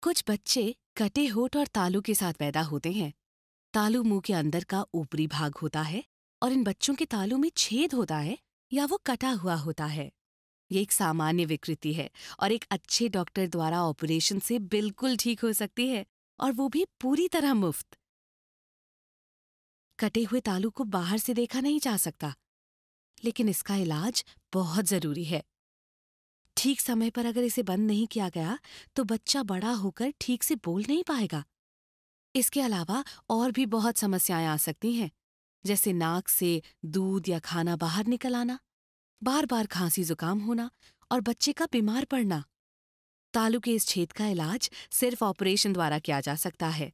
कुछ बच्चे कटे होठ और तालू के साथ पैदा होते हैं। तालू मुंह के अंदर का ऊपरी भाग होता है और इन बच्चों के तालू में छेद होता है या वो कटा हुआ होता है। ये एक सामान्य विकृति है और एक अच्छे डॉक्टर द्वारा ऑपरेशन से बिल्कुल ठीक हो सकती है, और वो भी पूरी तरह मुफ्त। कटे हुए तालू को बाहर से देखा नहीं जा सकता, लेकिन इसका इलाज बहुत जरूरी है। ठीक समय पर अगर इसे बंद नहीं किया गया तो बच्चा बड़ा होकर ठीक से बोल नहीं पाएगा। इसके अलावा और भी बहुत समस्याएं आ सकती हैं, जैसे नाक से दूध या खाना बाहर निकल आना, बार बार खांसी जुकाम होना और बच्चे का बीमार पड़ना। तालू के इस छेद का इलाज सिर्फ ऑपरेशन द्वारा किया जा सकता है,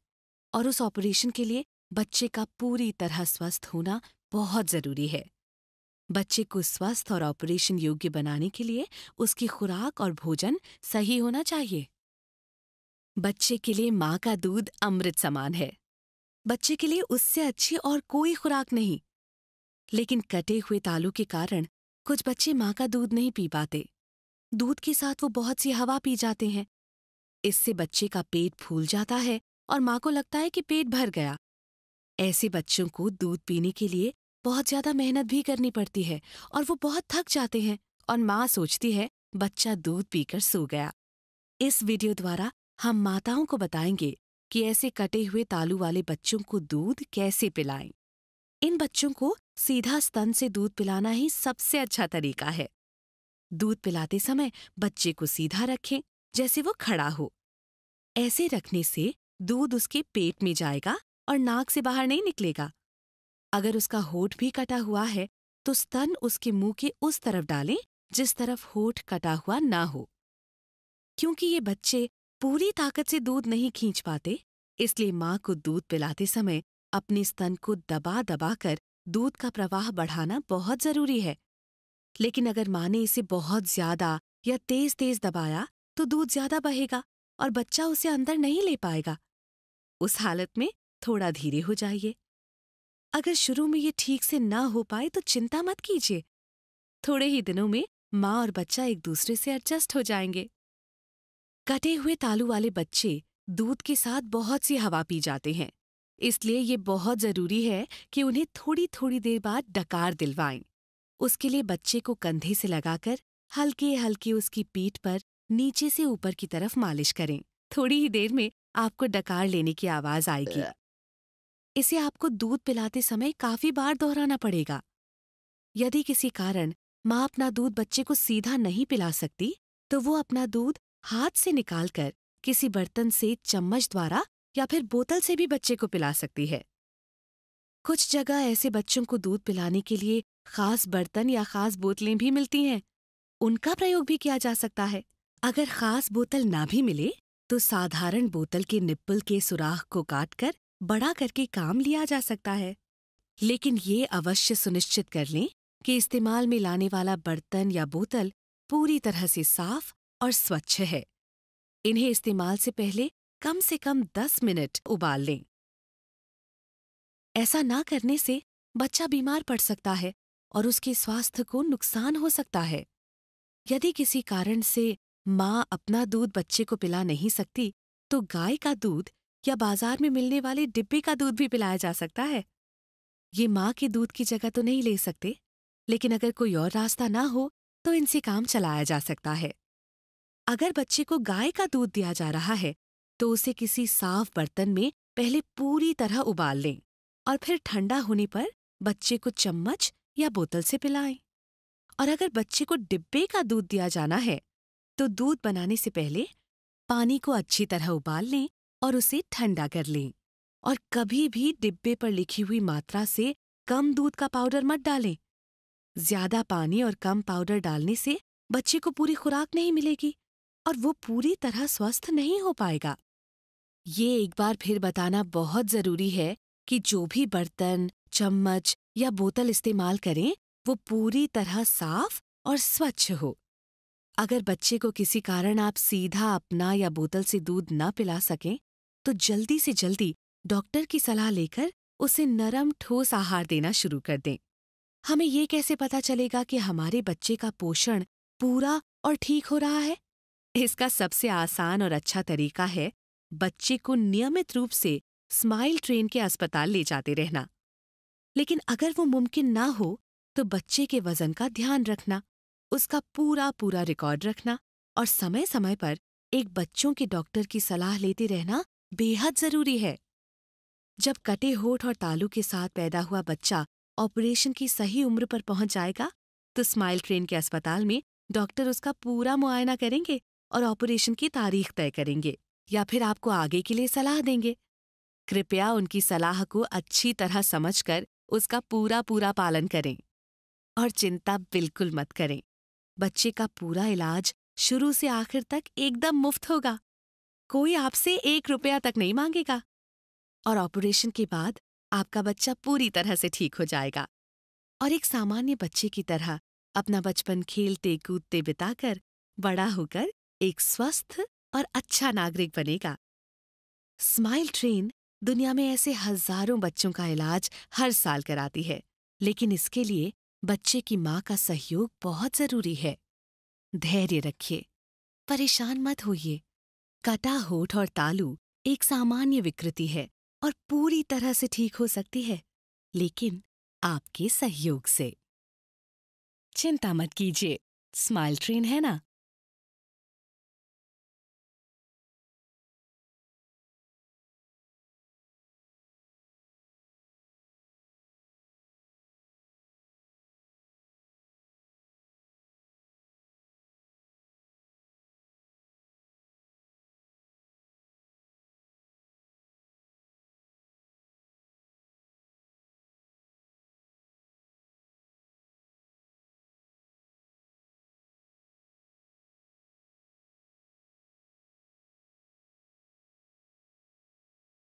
और उस ऑपरेशन के लिए बच्चे का पूरी तरह स्वस्थ होना बहुत जरूरी है। बच्चे को स्वस्थ और ऑपरेशन योग्य बनाने के लिए उसकी खुराक और भोजन सही होना चाहिए। बच्चे के लिए माँ का दूध अमृत समान है। बच्चे के लिए उससे अच्छी और कोई खुराक नहीं। लेकिन कटे हुए तालू के कारण कुछ बच्चे माँ का दूध नहीं पी पाते। दूध के साथ वो बहुत सी हवा पी जाते हैं। इससे बच्चे का पेट फूल जाता है और माँ को लगता है कि पेट भर गया। ऐसे बच्चों को दूध पीने के लिए बहुत ज्यादा मेहनत भी करनी पड़ती है और वो बहुत थक जाते हैं, और माँ सोचती है बच्चा दूध पीकर सो गया। इस वीडियो द्वारा हम माताओं को बताएंगे कि ऐसे कटे हुए तालू वाले बच्चों को दूध कैसे पिलाएं। इन बच्चों को सीधा स्तन से दूध पिलाना ही सबसे अच्छा तरीका है। दूध पिलाते समय बच्चे को सीधा रखें, जैसे वो खड़ा हो। ऐसे रखने से दूध उसके पेट में जाएगा और नाक से बाहर नहीं निकलेगा। अगर उसका होठ भी कटा हुआ है तो स्तन उसके मुंह के उस तरफ डालें जिस तरफ होठ कटा हुआ ना हो। क्योंकि ये बच्चे पूरी ताकत से दूध नहीं खींच पाते, इसलिए माँ को दूध पिलाते समय अपने स्तन को दबा दबा कर दूध का प्रवाह बढ़ाना बहुत जरूरी है। लेकिन अगर माँ ने इसे बहुत ज्यादा या तेज तेज दबाया तो दूध ज्यादा बहेगा और बच्चा उसे अंदर नहीं ले पाएगा। उस हालत में थोड़ा धीरे हो जाइए। अगर शुरू में ये ठीक से ना हो पाए तो चिंता मत कीजिए। थोड़े ही दिनों में माँ और बच्चा एक दूसरे से एडजस्ट हो जाएंगे। कटे हुए तालू वाले बच्चे दूध के साथ बहुत सी हवा पी जाते हैं, इसलिए ये बहुत जरूरी है कि उन्हें थोड़ी थोड़ी देर बाद डकार दिलवाएं। उसके लिए बच्चे को कंधे से लगाकर हल्के हल्के उसकी पीठ पर नीचे से ऊपर की तरफ मालिश करें। थोड़ी ही देर में आपको डकार लेने की आवाज आएगी। इसे आपको दूध पिलाते समय काफी बार दोहराना पड़ेगा। यदि किसी कारण माँ अपना दूध बच्चे को सीधा नहीं पिला सकती तो वो अपना दूध हाथ से निकालकर किसी बर्तन से चम्मच द्वारा या फिर बोतल से भी बच्चे को पिला सकती है। कुछ जगह ऐसे बच्चों को दूध पिलाने के लिए खास बर्तन या खास बोतलें भी मिलती हैं। उनका प्रयोग भी किया जा सकता है। अगर खास बोतल ना भी मिले तो साधारण बोतल के निप्पल के सुराख को काटकर बड़ा करके काम लिया जा सकता है। लेकिन ये अवश्य सुनिश्चित कर लें कि इस्तेमाल में लाने वाला बर्तन या बोतल पूरी तरह से साफ और स्वच्छ है। इन्हें इस्तेमाल से पहले कम से कम 10 मिनट उबाल लें। ऐसा ना करने से बच्चा बीमार पड़ सकता है और उसके स्वास्थ्य को नुकसान हो सकता है। यदि किसी कारण से माँ अपना दूध बच्चे को पिला नहीं सकती तो गाय का दूध या बाजार में मिलने वाले डिब्बे का दूध भी पिलाया जा सकता है। ये माँ के दूध की जगह तो नहीं ले सकते, लेकिन अगर कोई और रास्ता ना हो तो इनसे काम चलाया जा सकता है। अगर बच्चे को गाय का दूध दिया जा रहा है तो उसे किसी साफ बर्तन में पहले पूरी तरह उबाल लें और फिर ठंडा होने पर बच्चे को चम्मच या बोतल से पिलाएं। और अगर बच्चे को डिब्बे का दूध दिया जाना है तो दूध बनाने से पहले पानी को अच्छी तरह उबाल लें और उसे ठंडा कर लें। और कभी भी डिब्बे पर लिखी हुई मात्रा से कम दूध का पाउडर मत डालें। ज्यादा पानी और कम पाउडर डालने से बच्चे को पूरी खुराक नहीं मिलेगी और वो पूरी तरह स्वस्थ नहीं हो पाएगा। ये एक बार फिर बताना बहुत जरूरी है कि जो भी बर्तन, चम्मच या बोतल इस्तेमाल करें वो पूरी तरह साफ और स्वच्छ हो। अगर बच्चे को किसी कारण आप सीधा अपना या बोतल से दूध न पिला सकें तो जल्दी से जल्दी डॉक्टर की सलाह लेकर उसे नरम ठोस आहार देना शुरू कर दें। हमें ये कैसे पता चलेगा कि हमारे बच्चे का पोषण पूरा और ठीक हो रहा है? इसका सबसे आसान और अच्छा तरीका है बच्चे को नियमित रूप से स्माइल ट्रेन के अस्पताल ले जाते रहना। लेकिन अगर वो मुमकिन ना हो तो बच्चे के वजन का ध्यान रखना, उसका पूरा पूरा रिकॉर्ड रखना और समय समय पर एक बच्चों के डॉक्टर की सलाह लेते रहना बेहद जरूरी है। जब कटे होठ और तालू के साथ पैदा हुआ बच्चा ऑपरेशन की सही उम्र पर पहुंच जाएगा तो स्माइल ट्रेन के अस्पताल में डॉक्टर उसका पूरा मुआयना करेंगे और ऑपरेशन की तारीख तय करेंगे या फिर आपको आगे के लिए सलाह देंगे। कृपया उनकी सलाह को अच्छी तरह समझकर उसका पूरा पूरा पालन करें और चिंता बिल्कुल मत करें। बच्चे का पूरा इलाज शुरू से आखिर तक एकदम मुफ्त होगा। कोई आपसे 1 रुपया तक नहीं मांगेगा और ऑपरेशन के बाद आपका बच्चा पूरी तरह से ठीक हो जाएगा और एक सामान्य बच्चे की तरह अपना बचपन खेलते कूदते बिताकर बड़ा होकर एक स्वस्थ और अच्छा नागरिक बनेगा। स्माइल ट्रेन दुनिया में ऐसे हजारों बच्चों का इलाज हर साल कराती है, लेकिन इसके लिए बच्चे की माँ का सहयोग बहुत जरूरी है। धैर्य रखिए, परेशान मत होइए। कटा होठ और तालू एक सामान्य विकृति है और पूरी तरह से ठीक हो सकती है, लेकिन आपके सहयोग से। चिंता मत कीजिए, स्माइल ट्रेन है ना,